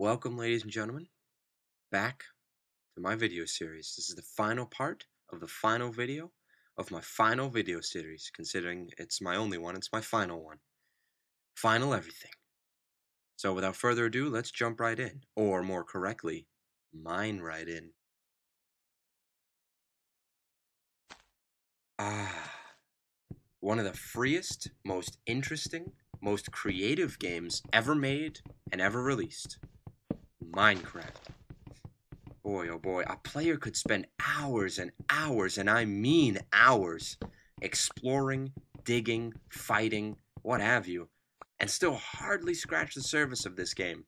Welcome, ladies and gentlemen, back to my video series. This is the final part of the final video of my final video series. Considering it's my only one, it's my final one. Final everything. So without further ado, let's jump right in. Or more correctly, mine right in. One of the freest, most interesting, most creative games ever made and ever released. Minecraft. Boy, oh boy, a player could spend hours and hours, and I mean hours, exploring, digging, fighting, what have you, and still hardly scratch the surface of this game.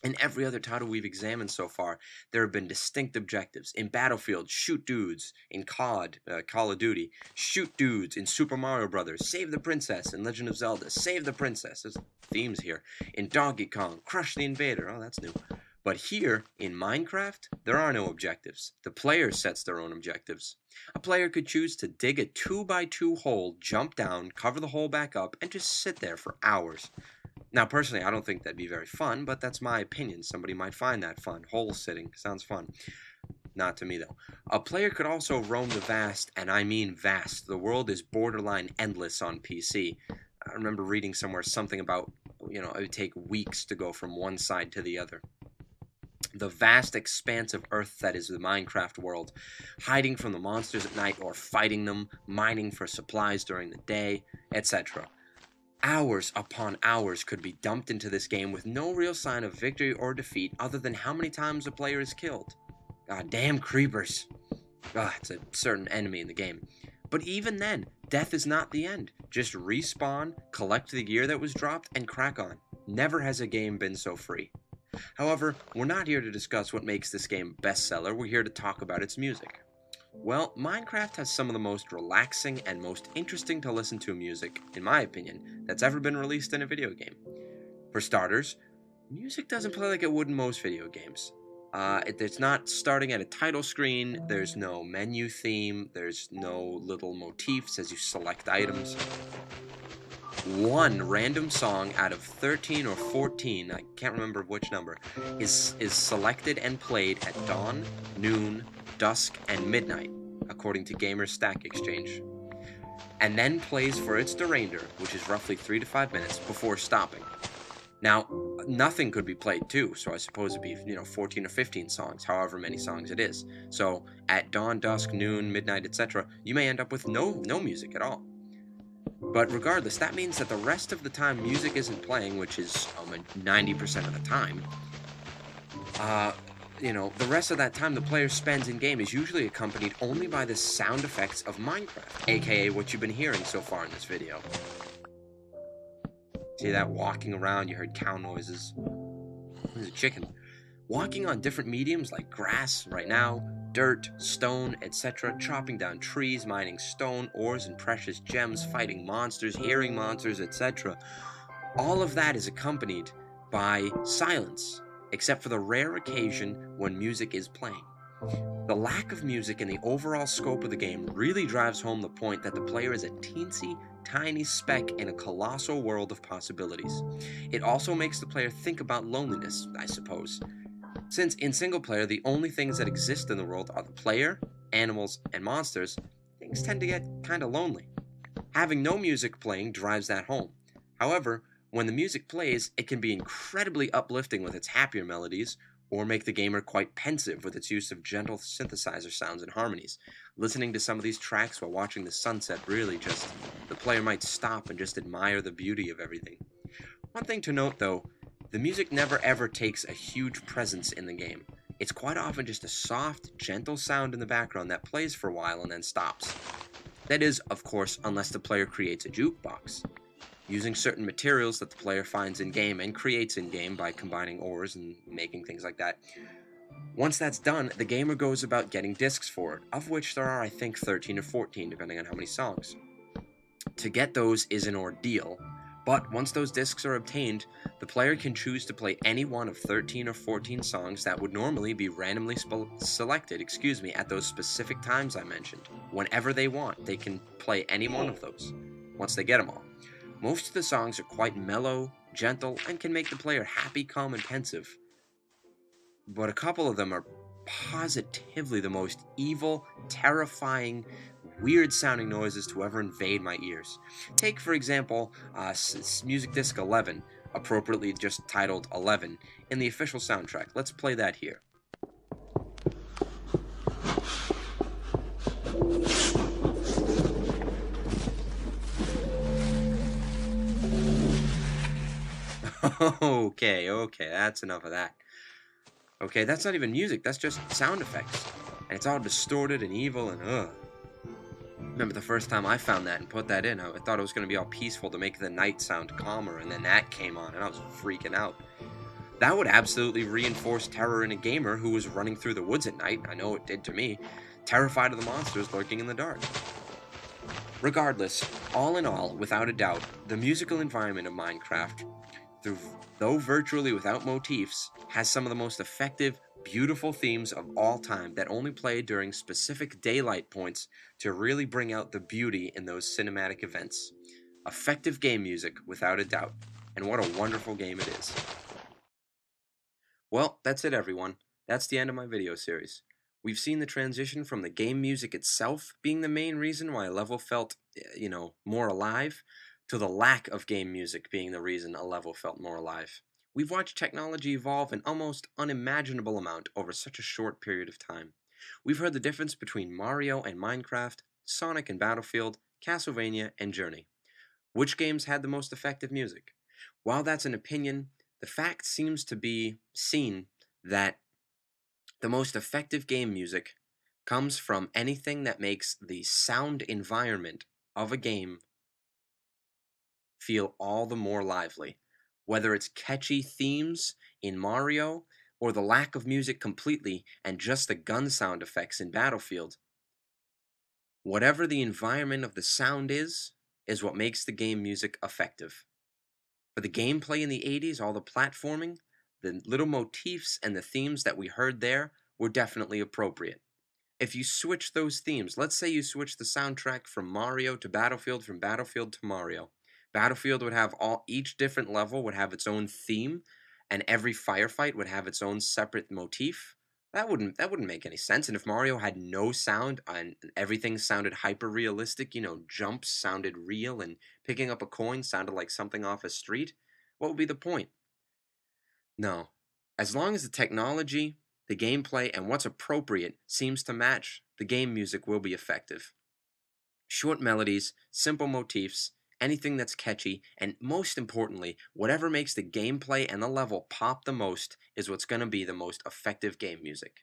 In every other title we've examined so far, there have been distinct objectives. In Battlefield, shoot dudes. In COD, Call of Duty, shoot dudes. In Super Mario Brothers, save the princess. In Legend of Zelda, save the princess. There's themes here. In Donkey Kong, crush the invader. Oh, that's new. But here, in Minecraft, there are no objectives. The player sets their own objectives. A player could choose to dig a 2x2 hole, jump down, cover the hole back up, and just sit there for hours. Now, personally, I don't think that'd be very fun, but that's my opinion. Somebody might find that fun. Hole sitting sounds fun. Not to me, though. A player could also roam the vast, and I mean vast. The world is borderline endless on PC. I remember reading somewhere something about, it would take weeks to go from one side to the other. The vast expanse of Earth that is the Minecraft world, hiding from the monsters at night or fighting them, mining for supplies during the day, etc. Hours upon hours could be dumped into this game with no real sign of victory or defeat other than how many times a player is killed. God damn creepers. It's a certain enemy in the game. But even then, death is not the end. Just respawn, collect the gear that was dropped, and crack on. Never has a game been so free. However, we're not here to discuss what makes this game a bestseller, we're here to talk about its music. Well, Minecraft has some of the most relaxing and most interesting to listen to music, in my opinion, that's ever been released in a video game. For starters, music doesn't play like it would in most video games. It's not starting at a title screen, there's no menu theme, there's no little motifs as you select items. One random song out of 13 or 14, I can't remember which number, is selected and played at dawn, noon, dusk, and midnight, according to Gamer Stack Exchange, and then plays for its remainder, which is roughly 3 to 5 minutes, before stopping. Now, nothing could be played too, so I suppose it'd be, 14 or 15 songs, however many songs it is. So, at dawn, dusk, noon, midnight, etc., you may end up with no music at all. But regardless, that means that the rest of the time music isn't playing, which is 90% of the time. The rest of that time the player spends in-game is usually accompanied only by the sound effects of Minecraft, aka what you've been hearing so far in this video. See that? Walking around, you heard cow noises. There's a chicken. Walking on different mediums like grass right now, dirt, stone, etc., chopping down trees, mining stone, ores, and precious gems, fighting monsters, hearing monsters, etc. All of that is accompanied by silence, except for the rare occasion when music is playing. The lack of music in the overall scope of the game really drives home the point that the player is a teensy, tiny speck in a colossal world of possibilities. It also makes the player think about loneliness, I suppose. Since in single player, the only things that exist in the world are the player, animals, and monsters, things tend to get kinda lonely. Having no music playing drives that home. However, when the music plays, it can be incredibly uplifting with its happier melodies, or make the gamer quite pensive with its use of gentle synthesizer sounds and harmonies. Listening to some of these tracks while watching the sunset really just, the player might stop and just admire the beauty of everything. One thing to note though, the music never ever takes a huge presence in the game. It's quite often just a soft, gentle sound in the background that plays for a while and then stops. That is, of course, unless the player creates a jukebox. Using certain materials that the player finds in-game and creates in-game by combining ores and making things like that. Once that's done, the gamer goes about getting discs for it, of which there are, I think, 13 or 14, depending on how many songs. To get those is an ordeal, but once those discs are obtained, the player can choose to play any one of 13 or 14 songs that would normally be randomly selected, at those specific times I mentioned. Whenever they want, they can play any one of those, once they get them all. Most of the songs are quite mellow, gentle, and can make the player happy, calm, and pensive. but a couple of them are positively the most evil, terrifying, weird-sounding noises to ever invade my ears. Take, for example, Music Disc 11, appropriately just titled 11, in the official soundtrack. Let's play that here. Okay, that's enough of that. Okay, that's not even music, that's just sound effects. And it's all distorted and evil and ugh. Remember the first time I found that and put that in, I thought it was going to be all peaceful to make the night sound calmer, and then that came on and I was freaking out. That would absolutely reinforce terror in a gamer who was running through the woods at night, I know it did to me, terrified of the monsters lurking in the dark. Regardless, all in all, without a doubt, the musical environment of Minecraft, though virtually without motifs, has some of the most effective, beautiful themes of all time that only play during specific daylight points to really bring out the beauty in those cinematic events. Effective game music, without a doubt, and what a wonderful game it is. Well, that's it everyone. That's the end of my video series. We've seen the transition from the game music itself being the main reason why a level felt, more alive, to the lack of game music being the reason a level felt more alive. We've watched technology evolve an almost unimaginable amount over such a short period of time. We've heard the difference between Mario and Minecraft, Sonic and Battlefield, Castlevania and Journey. Which games had the most effective music? While that's an opinion, the fact seems to be seen that the most effective game music comes from anything that makes the sound environment of a game feel all the more lively. Whether it's catchy themes in Mario or the lack of music completely and just the gun sound effects in Battlefield, whatever the environment of the sound is what makes the game music effective. For the gameplay in the 80s, all the platforming, the little motifs and the themes that we heard there were definitely appropriate. If you switch those themes, let's say you switch the soundtrack from Mario to Battlefield, from Battlefield to Mario. Battlefield would have each different level would have its own theme, and every firefight would have its own separate motif. That wouldn't make any sense. And if Mario had no sound and everything sounded hyper realistic, jumps sounded real and picking up a coin sounded like something off a street, what would be the point? No. As long as the technology, the gameplay, and what's appropriate seems to match, the game music will be effective. Short melodies, simple motifs, anything that's catchy, and most importantly, whatever makes the gameplay and the level pop the most is what's going to be the most effective game music.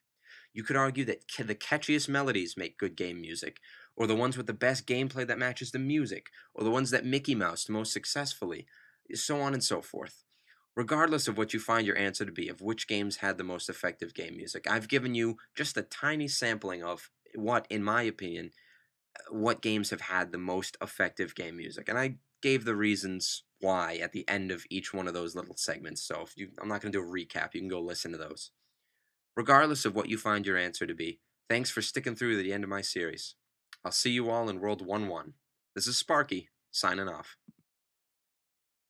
You could argue that the catchiest melodies make good game music, or the ones with the best gameplay that matches the music, or the ones that Mickey Mouse most successfully, so on and so forth. Regardless of what you find your answer to be, of which games had the most effective game music, I've given you just a tiny sampling of what, in my opinion, what games have had the most effective game music. And I gave the reasons why at the end of each one of those little segments. So I'm not going to do a recap. You can go listen to those. Regardless of what you find your answer to be, thanks for sticking through to the end of my series. I'll see you all in World 1-1. This is Sparky, signing off.